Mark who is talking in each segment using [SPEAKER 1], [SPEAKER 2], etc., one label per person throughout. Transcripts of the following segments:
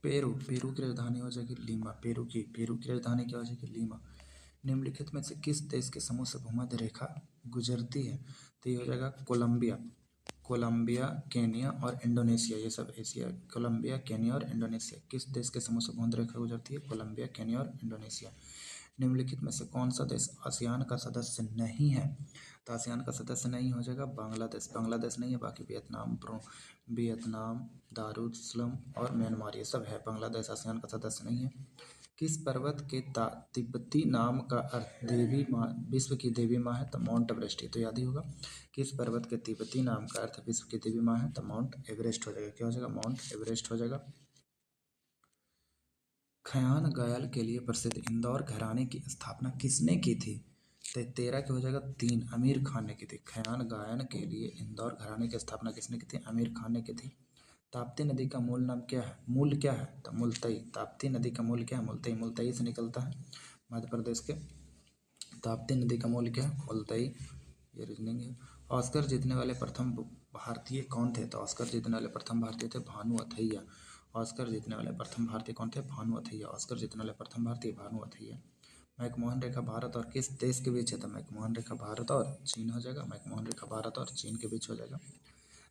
[SPEAKER 1] Peru की राजधानी हो जाएगी लीमा। पेरू की राजधानी क्या हो जाएगी? लीमा। निम्नलिखित में से किस देश के समूह से भूमध्य रेखा गुजरती है? तो ये हो जाएगा कोलंबिया, केनिया और इंडोनेशिया। ये सब एशिया। कोलंबिया, केनिया और इंडोनेशिया। किस देश के समूह से भूमध्य रेखा गुजरती है? कोलंबिया, केनिया और इंडोनेशिया। निम्नलिखित में से कौन सा देश आसियान का सदस्य नहीं है? तो आसियान का सदस्य नहीं हो जाएगा बांग्लादेश नहीं है। बाकी वियतनाम, दारुसलाम और म्यांमार ये सब है। बांग्लादेश आसियान का सदस्य नहीं है। किस पर्वत के तिब्बती नाम का अर्थ देवी माँ, विश्व की देवी माँ है? तो माउंट एवरेस्ट। ये तो याद ही होगा। किस पर्वत के तिब्बती नाम का अर्थ विश्व की देवी माँ है? तो माउंट एवरेस्ट हो जाएगा। क्या हो जाएगा? माउंट एवरेस्ट हो जाएगा। खयान गायल के लिए प्रसिद्ध इंदौर घराने की स्थापना किसने की थी? तो 13 के हो जाएगा 3, आमिर खान ने की थी। खयान गायन के लिए इंदौर घराने की स्थापना किसने की थी? आमिर खान ने की थी। ताप्ती नदी का मूल नाम क्या है? मूल क्या है? तो मुल्तई। ताप्ती नदी का मूल क्या है? मुल्तई। मुल्तई से निकलता है मध्य प्रदेश के। ताप्ती नदी का मूल क्या है? मुल्तई। ये रीजनिंग है। ऑस्कर जीतने वाले प्रथम भारतीय कौन थे? तो ऑस्कर जीतने वाले प्रथम भारतीय थे भानु अथैया। ऑस्कर जीतने वाले प्रथम भारतीय कौन थे? भानु अथैया। ऑस्कर जीतने वाले प्रथम भारतीय भानु अथैया। मैकमोहन रेखा भारत और किस देश के बीच है? तो मैकमोहन रेखा भारत और चीन हो जाएगा। मैकमोहन रेखा भारत और चीन के बीच हो जाएगा।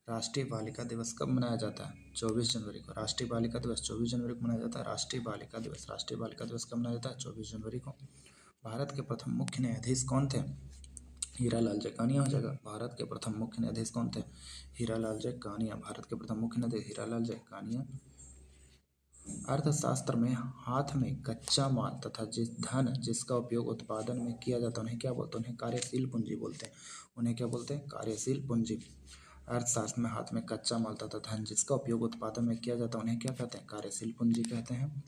[SPEAKER 1] राष्ट्रीय बालिका दिवस कब मनाया जाता है? 24 जनवरी को। राष्ट्रीय बालिका दिवस 24 जनवरी को मनाया जाता है। राष्ट्रीय बालिका दिवस कब मनाया जाता है? 24 जनवरी को। भारत के प्रथम मुख्य न्यायाधीश कौन थे? हीरालाल जकानिया हो जाएगा। भारत के प्रथम मुख्य न्यायाधीश कौन थे? हीरालाल जकानिया। भारत के प्रथम मुख्य न्यायाधीश हीरालाल जकानिया। अर्थशास्त्र में हाथ में कच्चा माल तथा धन जिसका उपयोग उत्पादन में किया जाता है उन्हें क्या बोलते हैं? उन्हें कार्यशील पूंजी बोलते हैं। उन्हें क्या बोलते हैं? कार्यशील पूंजी। अर्थशास्त्र में हाथ में कच्चा माल तथा धन जिसका उपयोग उत्पादन में किया जाता है उन्हें क्या कहते हैं? कार्यशील पूंजी कहते हैं।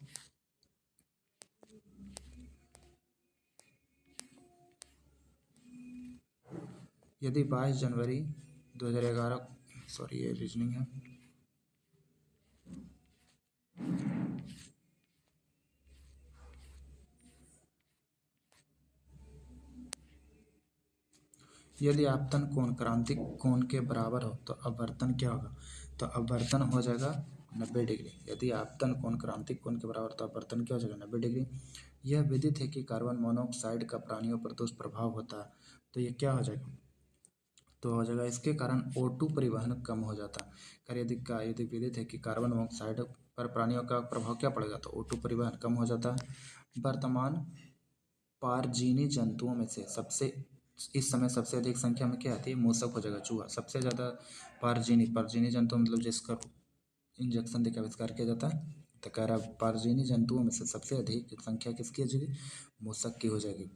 [SPEAKER 1] यदि 22 जनवरी 2011 सॉरी ये रीजनिंग है। यदि आपतन कोण क्रांतिक कोण के बराबर हो तो अपवर्तन क्या होगा? तो अपवर्तन हो जाएगा 90 डिग्री। यदि आपतन कोण क्रांतिक कोण के बराबर तो अपवर्तन क्या हो जाएगा? 90 डिग्री। यह विदित है कि कार्बन मोनोऑक्साइड का प्राणियों पर दुष्प्रभाव होता है। तो ये क्या हो जाएगा? तो हो जाएगा इसके कारण O2 परिवहन कम हो जाता है। यदि विदित है कि कार्बन मोनोऑक्साइड पर प्राणियों का प्रभाव क्या पड़ेगा? तो O2 परिवहन कम हो जाता है। वर्तमान पारजीनी जंतुओं में से इस समय सबसे अधिक संख्या में क्या आती है? मूसक हो जाएगा, चूहा। सबसे ज़्यादा पारजीनी जंतु मतलब जिसका इंजेक्शन देकर आविष्कार किया जाता है। तो कह रहा पारजीनी जंतुओं में से सबसे अधिक संख्या किसकी हो जाएगी? मूसक की हो जाएगी।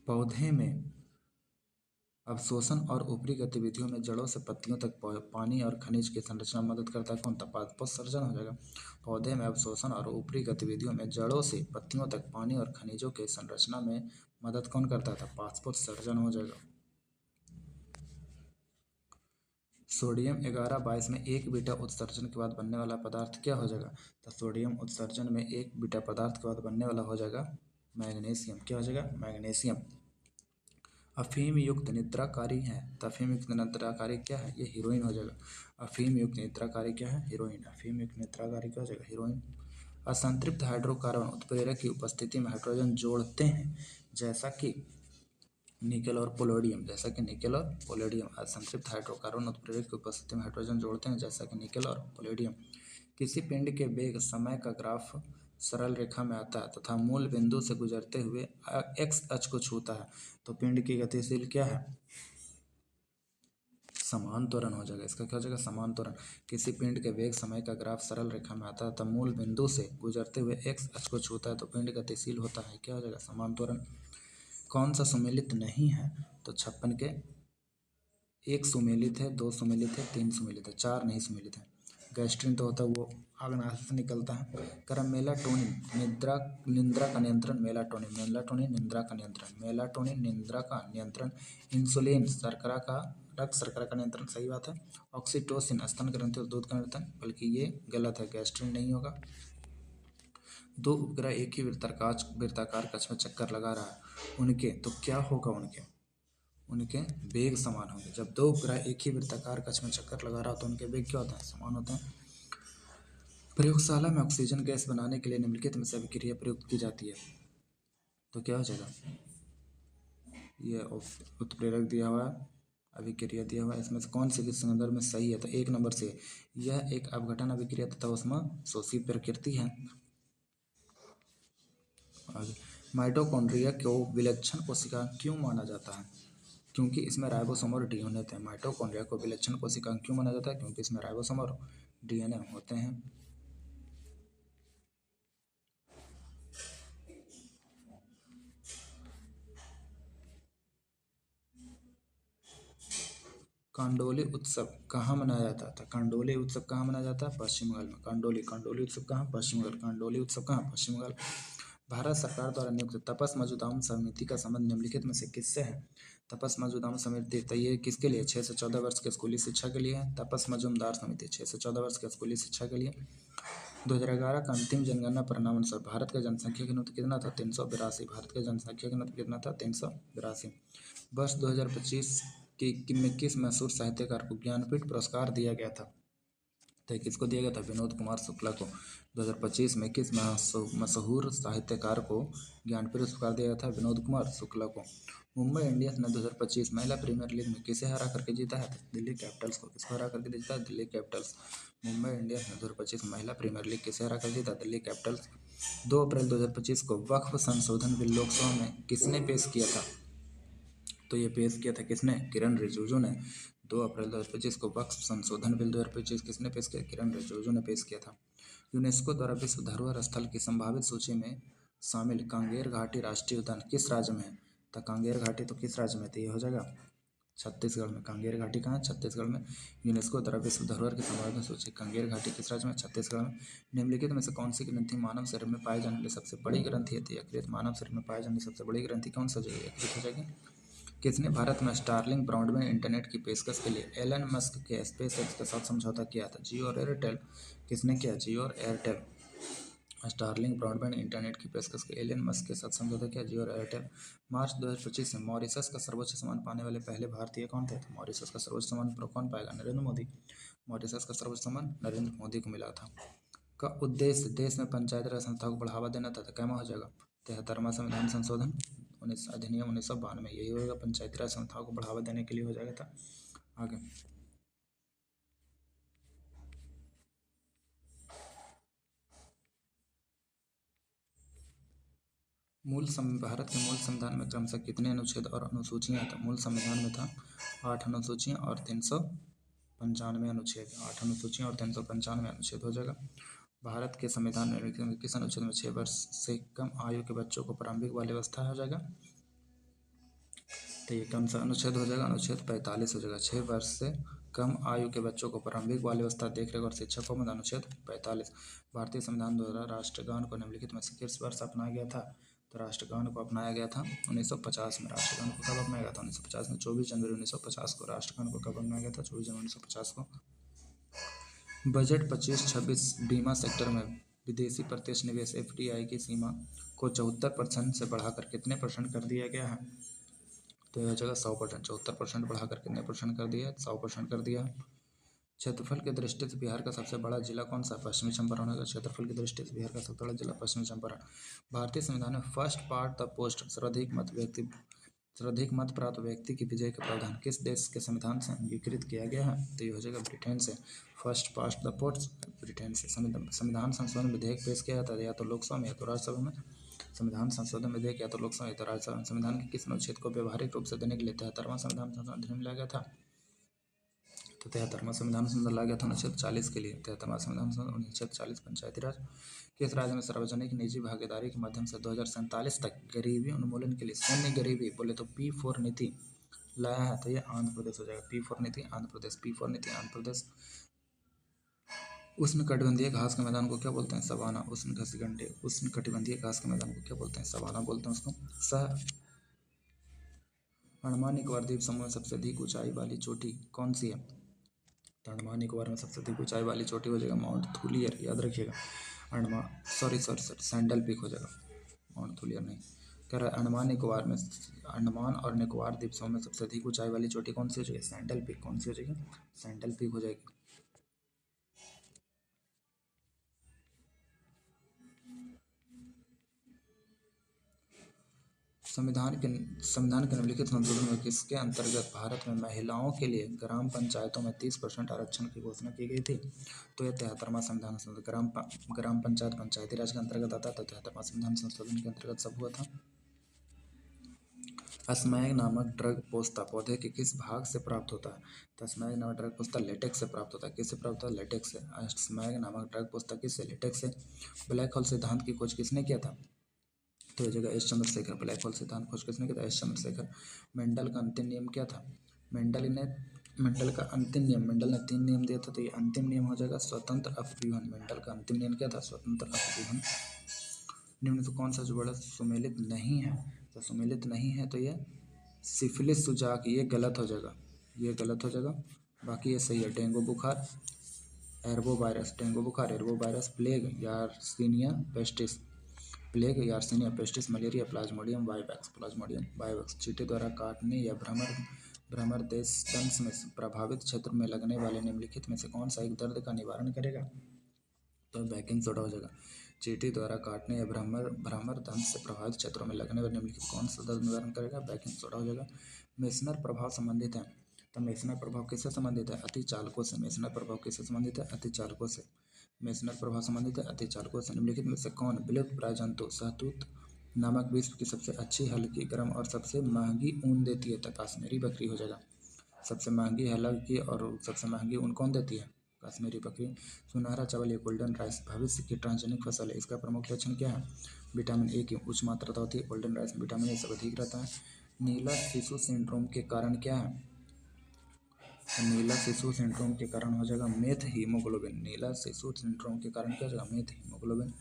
[SPEAKER 1] पौधे में अवशोषण और ऊपरी गतिविधियों में जड़ों से पत्तियों तक पानी और खनिज की संरचना में मदद करता है कौन? पादपोषण हो जाएगा। पौधे में अवशोषण और ऊपरी गतिविधियों में जड़ों से पत्तियों तक पानी और खनिजों के संरचना में मदद कौन करता था? पादपोषण हो जाएगा। सोडियम 11-22 में 1 बीटा उत्सर्जन के बाद बनने वाला पदार्थ क्या हो जाएगा? तो सोडियम उत्सर्जन में 1 बीटा पदार्थ के बाद बनने वाला हो जाएगा मैग्नीशियम। क्या हो जाएगा? मैग्नीशियम। अफीम युक्त निद्राकारी है। तो अफीम युक्त निद्राकारी क्या है? ये हीरोइन हो जाएगा। अफीम युक्त निद्राकारी क्या है? हीरोइन। अफीम युक्त निद्राकारी क्या हो जाएगा? हीरोइन। असंतृप्त हाइड्रोकार्बन उत्प्रेरक की उपस्थिति में हाइड्रोजन जोड़ते हैं जैसा कि निकेल और पोलोडियम। असंतृप्त हाइड्रोकार्बन उत्प्रेरक की उपस्थिति में हाइड्रोजन जोड़ते हैं जैसा कि निकेल और पोलोडियम। किसी पिंड के वेग समय का ग्राफ सरल रेखा में आता है तथा मूल बिंदु से गुजरते हुए एक्स अक्ष को छूता है तो पिंड की गतिशील क्या है? समान त्वरण हो जाएगा। इसका क्या हो जाएगा? समान त्वरण। किसी पिंड के वेग समय का ग्राफ सरल रेखा में आता है तब मूल बिंदु से गुजरते हुए एक्स अक्ष को छूता है तो पिंड गतिशील होता है। क्या हो जाएगा? समान त्वरण। कौन सा सुमेलित नहीं है? तो 56 के 1 सुमेलित है, 2 सुमेलित है, 3 सुमेलित है, 4 नहीं सुमेलित है। गैस्ट्रिन तो होता है वो आग्नाशय से निकलता है। करम मेलाटोनिन निद्रा का नियंत्रण। मेलाटोनिन निद्रा का नियंत्रण। इंसुलिन रक्त शर्करा का नियंत्रण। सही बात है। ऑक्सीटोसिन स्तन ग्रंथि और दूध का नियंत्रण, बल्कि ये गलत है, गैस्ट्रिन नहीं होगा। 2 उपग्रह एक ही वृत्ताकार कक्ष में चक्कर लगा रहा है उनके तो क्या होगा? उनके वेग समान होंगे। जब 2 उपग्रह एक ही वृत्ताकार कक्ष में चक्कर लगा रहा हो तो उनके वेग क्या होते हैं? समान होते हैं। प्रयोगशाला में ऑक्सीजन गैस बनाने के लिए निम्नलिखित में से अभिक्रिया प्रयुक्त की जाती है। तो क्या हो जाएगा, ये उत्प्रेरक दिया हुआ है, अभिक्रिया दिया हुआ है, इसमें से कौन से के संदर्भ में सही है, तो एक नंबर से यह एक अपघटन अभिक्रिया तथा उसमें शोषी प्रकृति है। आगे, माइटोकॉन्ड्रिया को विलक्षण कोशिका क्यों माना जाता है, क्योंकि इसमें राइबोसोम और डीएनए होते हैं। माइटोकॉन्ड्रिया को विलक्षण कोशिका क्यों माना जाता है, क्योंकि इसमें राइबोसोम और डीएनए होते हैं। कांडोली उत्सव कहाँ मनाया जाता था, कांडोली उत्सव कहाँ मनाया जाता है, पश्चिम बंगाल में। कांडोली उत्सव कहाँ, पश्चिम बंगाल। कांडोली उत्सव कहाँ, पश्चिम बंगाल। भारत सरकार द्वारा नियुक्त तपस मौजूदाम समिति का संबंध निम्नलिखित में से किससे है। तपस मौजूदाम समिति, तो ये किसके लिए, 6 से 14 वर्ष के स्कूली शिक्षा के लिए है। तपस मजूमदार समिति 6 से 14 वर्ष के स्कूली शिक्षा के लिए। 2011 का अंतिम जनगणना परिणाम अनुसार भारत का जनसंख्या घनत्व कितना था, 382। भारत का जनसंख्या घनत्व कितना था, 382। वर्ष 2025 में किस मशहूर साहित्यकार को ज्ञानपीठ पुरस्कार दिया गया था, तो किसको दिया गया था, विनोद कुमार शुक्ला को। 2025 में किस मशहूर साहित्यकार को ज्ञानपीठ पुरस्कार दिया गया था, विनोद कुमार शुक्ला को। मुंबई इंडियंस ने 2025 महिला प्रीमियर लीग में किसे हरा करके जीता है, दिल्ली कैपिटल्स को। किसको हरा करके जीता है, दिल्ली कैपिटल्स। मुंबई इंडियंस ने 2025 महिला प्रीमियर लीग किसे हरा कर जीता, दिल्ली कैपिटल्स। 2 अप्रैल 2025 को वक्फ संशोधन बिल लोकसभा में किसने पेश किया था, तो ये पेश किया था किसने, किरण रिजिजू ने। 2 अप्रैल 2025 को वक्फ संशोधन बिल 2025 किसने पेश किया, किरण रिजिजू ने पेश किया था। यूनेस्को द्वारा विश्व धरोहर स्थल की संभावित सूची में शामिल कांगेर घाटी राष्ट्रीय उद्यान किस राज्य में है, तो कांगेर घाटी तो किस राज्य में, तो ये हो जाएगा छत्तीसगढ़ में। कांगेर घाटी कहाँ है, छत्तीसगढ़ में। यूनेस्को द्वारा विश्व धरोहर की संभावित सूची, कांगेर घाटी किस राज्य में, छत्तीसगढ़ में। निम्नलिखित में से कौन सी ग्रंथि मानव शरीर में पाई जाने वाली सबसे बड़ी ग्रंथि है, तो यकृत मानव शरीर में पाई जाने वाली सबसे बड़ी ग्रंथि कौन सा जाएगी, यकृत हो जाएगी। किसने भारत में स्टारलिंक ब्रॉडबैंड इंटरनेट की पेशकश के लिए एलन मस्क के स्पेसएक्स के साथ समझौता किया था, जियो और एयरटेल। किसने किया, जियो और एयरटेल। स्टारलिंक ब्रॉडबैंड इंटरनेट की पेशकश के एलन मस्क के साथ समझौता किया, जियो और एयरटेल। मार्च 2025 में मॉरिशस का सर्वोच्च सम्मान पाने वाले पहले भारतीय कौन थे, तो मॉरिशस का सर्वोच्च सम्मान कौन पाएगा, नरेंद्र मोदी। मॉरिशस का सर्वोच्च सम्मान नरेंद्र मोदी को मिला था। का उद्देश्य देश में पंचायती राज संस्थाओं को बढ़ावा देना था, तो कैमा हो जाएगा, 73वां संविधान संशोधन अधिनियम 1992, यही होगा, पंचायती राज संस्थाओं को बढ़ावा देने के लिए हो जाएगा था। आगे, भारत के मूल संविधान में क्रमशः कितने अनुच्छेद और अनुसूचियाँ, तो मूल संविधान में था 8 अनुसूचियाँ और 395 अनुच्छेद। 8 अनुसूचियाँ और 395 अनुच्छेद हो जाएगा। भारत के संविधान में किस अनुच्छेद में 6 वर्ष से कम आयु के बच्चों को प्रारंभिक बाल्यावस्था हो जाएगा, तो ये कौन सा अनुच्छेद हो जाएगा, अनुच्छेद 45 हो जाएगा। 6 वर्ष से कम आयु के बच्चों को प्रारंभिक बाल्यावस्था देखरेख और शिक्षा को अनुच्छेद 45। भारतीय संविधान द्वारा राष्ट्रगान को निम्नलिखित में से किस वर्ष अपनाया गया था, तो राष्ट्रगान को अपनाया गया था 1950 में। राष्ट्रगान को कब अपनाया गया था, 1950 में। 24 जनवरी 1950 को राष्ट्रगान को कब अपनाया गया था, 24 जनवरी 1950 को। बजट 25-26 बीमा सेक्टर में विदेशी प्रत्यक्ष निवेश FDI की सीमा को 74% से बढ़ाकर कितने % कर दिया गया है, तो यह जगह 100%, 74% बढ़ाकर कितने % कर दिया है, 100% कर दिया है। क्षेत्रफल की दृष्टि से बिहार का सबसे बड़ा जिला कौन सा, पश्चिमी चंपारण होगा। क्षेत्रफल की दृष्टि से बिहार का सबसे बड़ा जिला पश्चिमी चंपारण। भारतीय संविधान में फर्स्ट पार्ट द पोस्ट सर्वाधिक मत प्राप्त व्यक्ति की विजय का प्रावधान किस देश के संविधान से अंगीकृत किया गया है, तो ये हो जाएगा ब्रिटेन से। First past the post Britain से। संविधान संशोधन विधेयक पेश किया जाता है या तो लोकसभा में या तो राज्यसभा में। संविधान संशोधन विधेयक या तो लोकसभा या तो राज्यसभा में। संविधान के किस अनुच्छेद को व्यवहारिक रूप से देने के लिए 73वां संविधान संशोधन अधिनियम लाया गया था, तो 73वां संविधान संशोधन लाया गया था अनुच्छेद 40 के लिए। 73वां संविधान संशोधन अनुच्छेद 40 पंचायती राज। किस राज्य में सार्वजनिक निजी भागीदारी के माध्यम से 2047 तक गरीबी उन्मूलन के लिए शून्य गरीबी बोले तो P4 नीति लाया है, तो ये आंध्र प्रदेश हो जाएगा। P4 नीति आंध्र प्रदेश, P4 नीति आंध्र प्रदेश। उष्णकटिबंधीय घास के मैदान को क्या बोलते हैं, सवाना। उष्णकटिबंधीय घास के मैदान को क्या बोलते हैं, सवाना बोलते हैं उसको। अंडमान निकोबार द्वीप समूह में सबसे अधिक ऊंचाई वाली चोटी कौन सी है, तो अंडमान निकोबार में सबसे अधिक ऊंचाई वाली चोटी हो जाएगा माउंट थूलियर, याद रखिएगा। सॉरी सैंडल पीक हो जाएगा, माउंट थूलियर नहीं। कह रहा है अंडमान और निकोबार द्वीप समूह में सबसे अधिक ऊंचाई वाली चोटी कौन सी हो जाएगी, सैंडल पीक। कौन सी हो जाएगी, सैंडल पीक हो जाएगी। संविधान के निम्नलिखित संशोधन में किसके अंतर्गत भारत में महिलाओं के लिए ग्राम पंचायतों में 30% आरक्षण की घोषणा की गई थी? तो यह 73वां संविधान संशोधन ग्राम पंचायत पंचायती राज के अंतर्गत आता है, तो 73वां संविधान संशोधन के अंतर्गत सब हुआ था। स्मैग नामक ड्रग पोस्ता पौधे के किस भाग से प्राप्त होता है? तो स्मैग नामक ड्रग पोस्ता लेटेक्स से प्राप्त होता है। किससे प्राप्त होता है? लेटेक्स से। स्मैग नामक ड्रग पोस्ता किससे? लेटेक्स से। ब्लैक होल सिद्धांत की खोज किसने किया था? तो जगह एस चंद्रशेखर। ब्लैक होल सिद्धांत खोज किसने किया था? एस चंद्रशेखर। मेंडल का अंतिम नियम क्या था? मेंडल का अंतिम नियम, मेंडल ने 3 नियम दिया था, तो ये अंतिम नियम हो जाएगा स्वतंत्र अपव्यूहन। मेंडल का अंतिम नियम क्या था? स्वतंत्र अपव्यूहन। निम्न से कौन सा जुबाड़ा सुमेलित नहीं है? तो सुमेलित नहीं है तो ये सिफिलिस सुजाक, ये गलत हो जाएगा, ये गलत हो जाएगा। बाकी ये सही है। डेंगू बुखार, एर्बो वायरस, डेंगू बुखार, arbovirus, plague, Yersinia pestis, plague, Yersinia pestis, malaria, Plasmodium vivax, Plasmodium vivax. चींटी द्वारा काटने या भ्रमर देश दंश में प्रभावित क्षेत्र में लगने वाले निम्नलिखित में से कौन सा एक दर्द का निवारण करेगा? तो बेकिंग सोडा हो जाएगा। चींटी द्वारा काटने या भ्रमर दंश से प्रभावित क्षेत्रों में लगने वाले निम्नलिखित कौन सा दर्द निवारण करेगा? बेकिंग सोडा हो जाएगा। मेसनर प्रभाव संबंधित है, तो मेसनर प्रभाव किससे संबंधित है? अति चालकों से। मेसनर प्रभाव किससे संबंधित है? अति चालकों से। मेसनर प्रभाव संबंधित है अति चालकों से। निम्नलिखित में से कौन विलुप्त प्राय जंतु शहतूत नामक विश्व की सबसे अच्छी, हल्की, गर्म और सबसे महंगी ऊन देती है? तो कश्मीरी बकरी हो जाएगा। सबसे महंगी हल्की और सबसे महंगी ऊन कौन देती है? कश्मीरी बकरी। सुनहरा चावल या गोल्डन राइस भविष्य की ट्रांसजेनिक फसल है, इसका प्रमुख लक्षण क्या है? विटामिन ए की उच्च मात्रा होती है। गोल्डन राइस में विटामिन ए सब अधिक रहता है। नीला शिशु सिंड्रोम के कारण क्या है? तो नीला शिशु सिंड्रोम के कारण हो जाएगा मेथ हीमोग्लोबिन। नीला शिशु सिंड्रोम के कारण क्या हो जाएगा? Meth haemoglobin.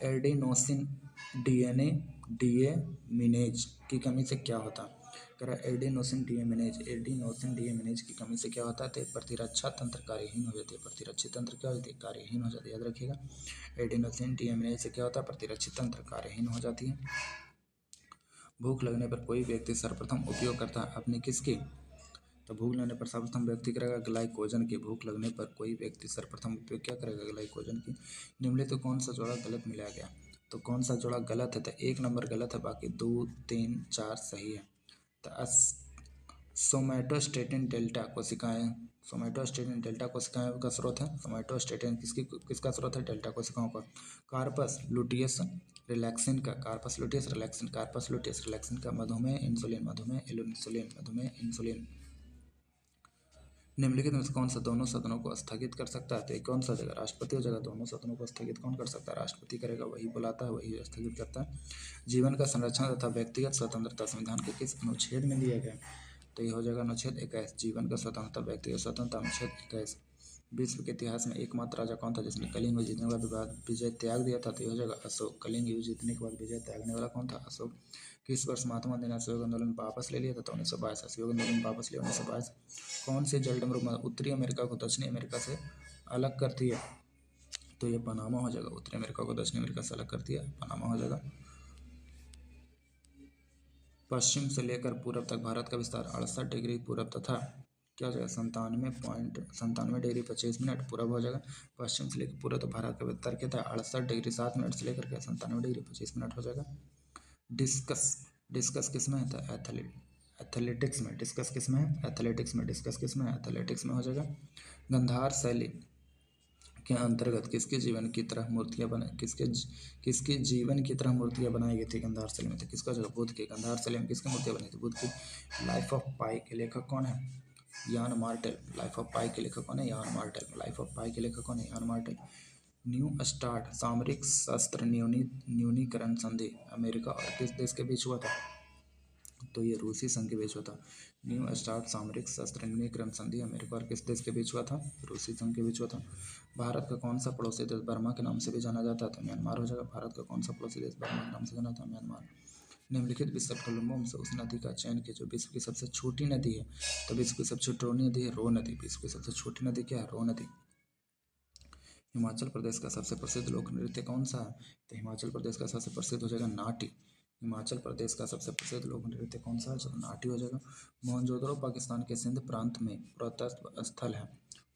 [SPEAKER 1] एडेनोसिन डीएमिनेज की कमी से क्या होता है? कह रहा है एडेनोसिन डीएमिनेज की कमी से क्या होता है? तो प्रतिरक्षा तंत्र कार्यहीन हो जाती है। प्रतिरक्षी तंत्र क्या होती है? कार्यहीन हो जाती है, याद रखिएगा। एडेनोसिन डीएमिनेज से क्या होता है? प्रतिरक्षी तंत्र कार्यहीन हो जाती है। भूख लगने पर कोई व्यक्ति सर्वप्रथम उपयोग करता है अपनी किसकी? तो भूख लगने पर सर्वप्रथम व्यक्ति करेगा ग्लाइकोजन की। भूख लगने पर कोई व्यक्ति सर्वप्रथम उपयोग क्या करेगा? ग्लाइकोजन की। निम्नलिखित तो कौन सा जोड़ा गलत मिलाया गया? तो कौन सा जोड़ा गलत है? तो 1 नंबर गलत है, बाकी 2, 3, 4 सही है। तो सोमैटोस्टेटिन डेल्टा कोशिकाएं, सोमैटोस्टेटिन डेल्टा कोशिकाएं का स्रोत है। सोमैटोस्टेटिन किसका स्रोत है? डेल्टा कोशिकाओं का। कार्पस लुटियस रिलैक्सिन का, कार्पस लुटियस रिलैक्सिन का मधुमेह इंसुलिन। निम्नलिखित में से कौन सा दोनों सदनों को स्थगित कर सकता है? तो कौन सा जगह? राष्ट्रपति हो जाएगा। दोनों सदनों को स्थगित कौन कर सकता है? राष्ट्रपति करेगा, वही बुलाता है, वही स्थगित करता है। जीवन का संरक्षण तथा व्यक्तिगत स्वतंत्रता संविधान के किस अनुच्छेद में दिया गया? तो ये हो जाएगा अनुच्छेद 21। जीवन का स्वतंत्रता, व्यक्तिगत स्वतंत्रता, अनुच्छेद 21। विश्व के इतिहास में एकमात्र राजा कौन था जिसने कलिंग युद्ध जीतने के बाद विजय त्याग दिया था? तो ये हो जाएगा अशोक। कलिंग युद्ध जीतने के बाद विजय त्यागने वाला कौन था? अशोक। किस वर्ष महात्मा गांधी ने असहयोग आंदोलन वापस ले लिया था? तो 1922। असहयोग आंदोलन वापस लिया 1922। कौन सी जलडमरू उत्तरी अमेरिका को दक्षिणी अमेरिका से अलग करती है? तो ये पनामा हो जाएगा। उत्तरी अमेरिका को दक्षिणी अमेरिका से अलग करती है, पनामा हो जाएगा। पश्चिम से लेकर पूरब तक भारत का विस्तार 68 डिग्री पूरब तथा क्या हो जाएगा? 97 डिग्री 25 मिनट पूरब हो जाएगा। पश्चिम से लेकर पूरब तक भारत का विस्तार क्या था? 68 डिग्री 7 मिनट से लेकर के 97 डिग्री 25 मिनट हो जाएगा। डिस्कस किस में है? तो एथलेटिक्स में। डिस्कस किस में है? एथलेटिक्स में। डिस्कस किस में है? एथलेटिक्स में हो जाएगा। गंधार शैली के अंतर्गत किसके जीवन की तरह मूर्तियां बनाई गई थी गंधार शैली में? तो किसका जगह? बुद्ध की। गंधार शैली में किसकी मूर्तियां बनी थी? बुद्ध की। लाइफ ऑफ पाई के लेखक कौन है? यान मार्टेल। लाइफ ऑफ पाई के लेखक कौन है? यान मार्टेल। लाइफ ऑफ पाई के लेखक कौन है? यान मार्टेल। न्यू स्टार्ट सामरिक शस्त्र न्यूनीकरण संधि अमेरिका और किस देश के बीच हुआ था? तो ये रूसी संघ के बीच हुआ था। न्यू स्टार्ट सामरिक शस्त्र न्यूनीकरण संधि अमेरिका और किस देश के बीच हुआ था? रूसी संघ के बीच हुआ था। भारत का कौन सा पड़ोसी देश बर्मा के नाम से भी जाना जाता है? तो म्यांमार हो जाएगा। भारत का कौन सा पड़ोसी देश बर्मा के नाम से जाना था? म्यांमार। निम्नलिखित विसर्गों से उस नदी का चयन कीजिए जो विश्व की सबसे छोटी नदी है। तो विश्व की सबसे छोटी नदी है रो नदी। विश्व की सबसे छोटी नदी क्या है? रो नदी। हिमाचल प्रदेश का सबसे प्रसिद्ध लोक नृत्य कौन सा है? तो हिमाचल प्रदेश का सबसे प्रसिद्ध हो जाएगा नाटी। हिमाचल प्रदेश का सबसे प्रसिद्ध लोक नृत्य कौन सा है? जो नाटी हो जाएगा। मोहनजोदड़ो पाकिस्तान के सिंध प्रांत में पुरातत्व स्थल है।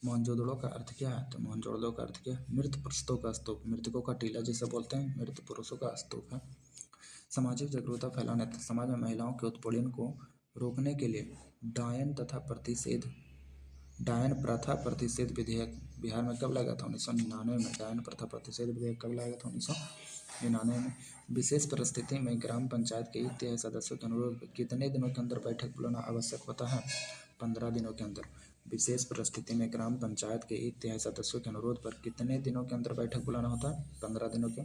[SPEAKER 1] मोहनजोदड़ो का अर्थ क्या है? तो मोहनजोदड़ो का अर्थ क्या है? मृत पुरुषों का स्तूप। मृतकों का टीला जिसे बोलते हैं, मृत पुरुषों का स्तूप है। सामाजिक जागरूकता फैलाने तथा समाज में महिलाओं के उत्पीड़न को रोकने के लिए डायन प्रथा प्रतिषेध विधेयक बिहार में कब लाया गया था? 1999 में। डायन प्रथा प्रतिषेध विधेयक कब लाया गया था? 1999 में। विशेष परिस्थिति में ग्राम पंचायत के 1/3 सदस्यों के अनुरोध पर कितने दिनों के अंदर बैठक बुलाना आवश्यक होता है? 15 दिनों के अंदर। विशेष परिस्थिति में ग्राम पंचायत के 1/3 सदस्यों के अनुरोध पर कितने दिनों के अंदर बैठक बुलाना होता है? 15 दिनों के